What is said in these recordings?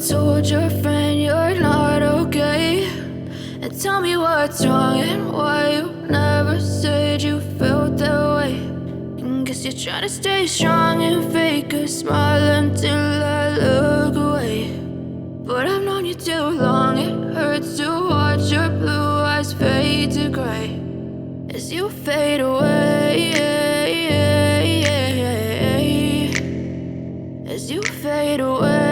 told your friend you're not okay, and tell me what's wrong and why you never said you felt that way. And guess you're trying to stay strong and fake a smile until I look away. But I've known you too long, it hurts to watch your blue eyes fade to gray as you fade away, as you fade away.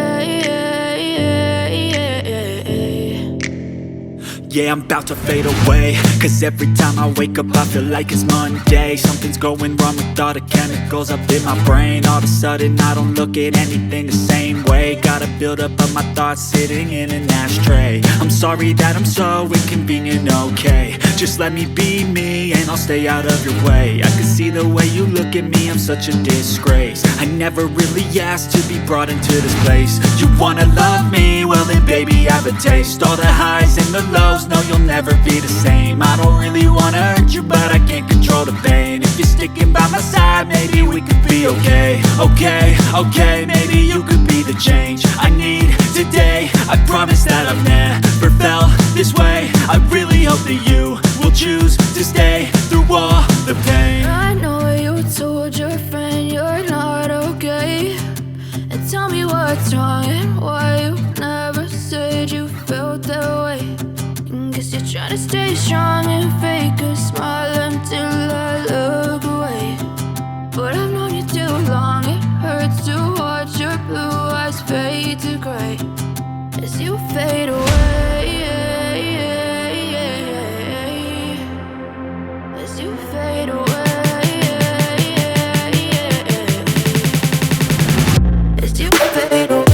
Yeah, I'm about to fade away, cause every time I wake up I feel like it's Monday. Something's going wrong with all the chemicals up in my brain. All of a sudden I don't look at anything the same way. Gotta build up of my thoughts sitting in an ashtray. I'm sorry that I'm so inconvenient, okay. Just let me be me and I'll stay out of your way. I can see the way you look at me, I'm such a disgrace. I never really asked to be brought into this place. You wanna love me? Well then baby I have a taste. All the highs and the lows, no you'll never be the same. I don't really wanna hurt you but I can't control the pain. If you're sticking by my side maybe we could be okay. Okay, maybe you could be the change I need today. I promise that I've never felt this way. I really hope that you will choose to stay through all the pain. I know you told your friend you're not okay, and tell me what's wrong and why you never said you felt that way. And guess you're trying to stay strong and fake a smile until I look away. But I've known you too long, it hurts to watch your blue eyes fade to gray as you fade away, as you fade away, as you fade away.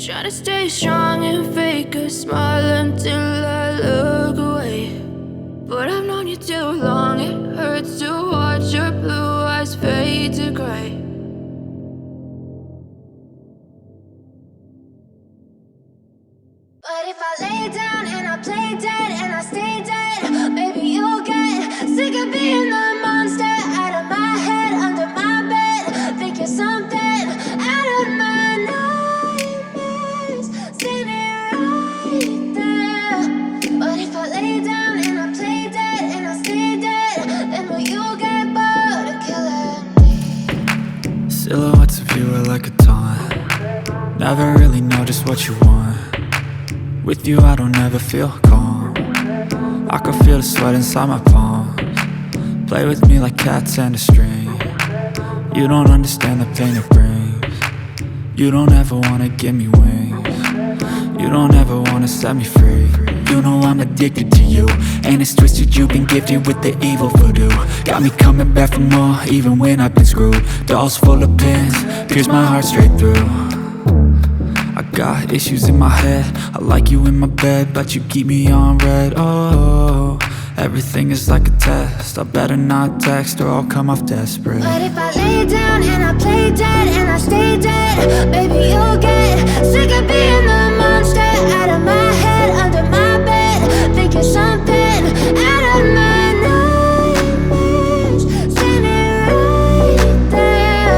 Try to stay strong and fake a smile until I look away. But I've known you too long, it hurts to watch your blue eyes fade to gray. But if I lay down and I play dead and I stay dead, maybe you'll get sick of being the monster out of my head, under my bed. Think you're something out of my nightmares, standing right there. But if I lay down and I play dead and I stay dead, then will you get bored of killing me? Silhouettes of you are like a taunt. Never really know just what you want. With you I don't ever feel calm. I can feel the sweat inside my palms. Play with me like cats and a string. You don't understand the pain it brings. You don't ever wanna give me wings. You don't ever wanna set me free. You know I'm addicted to you, and it's twisted, you've been gifted with the evil voodoo. Got me coming back for more, even when I've been screwed. Dolls full of pins, pierce my heart straight through. I got issues in my head, I like you in my bed, but you keep me on red. Oh, everything is like a test, I better not text or I'll come off desperate. But if I lay down and I play dead and I stay dead, baby, you'll get sick of being the monster out of my head, under my bed, thinking something out of my nightmares, standing right there.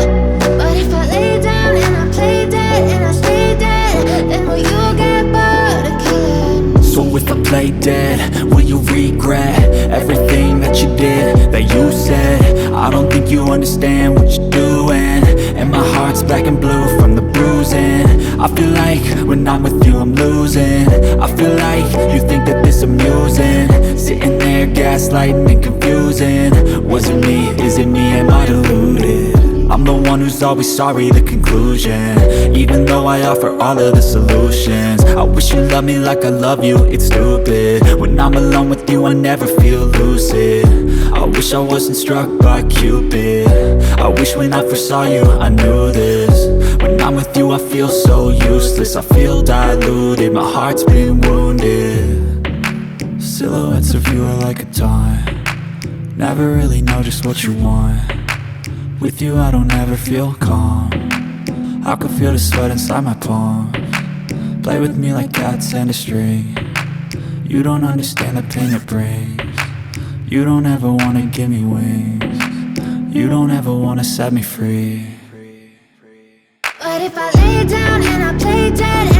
But if I lay down and I play dead and I stay dead, then will you get bored of killing? So if I play dead, will you regret everything that you did, that you said? I don't think you understand what you're doing, and my heart's black and blue from the bruising. I feel like when I'm with you I'm losing. I feel like you think that this amusing, sitting there gaslighting and confusing. Was it me? Is it me? Am I deluded? I'm the one who's always sorry, the conclusion, even though I offer all of the solutions. I wish you loved me like I love you, it's stupid. When I'm alone with you I never feel lucid. I wish I wasn't struck by Cupid. I wish when I first saw you I knew this. When I'm with you I feel so useless, I feel diluted, my heart's been wounded. Silhouettes of you are like a taunt, never really know just what you want. With you I don't ever feel calm, I can feel the sweat inside my palm. Play with me like cats and a string, you don't understand the pain it brings. You don't ever wanna give me wings, you don't ever wanna set me free. But if I lay down and I play dead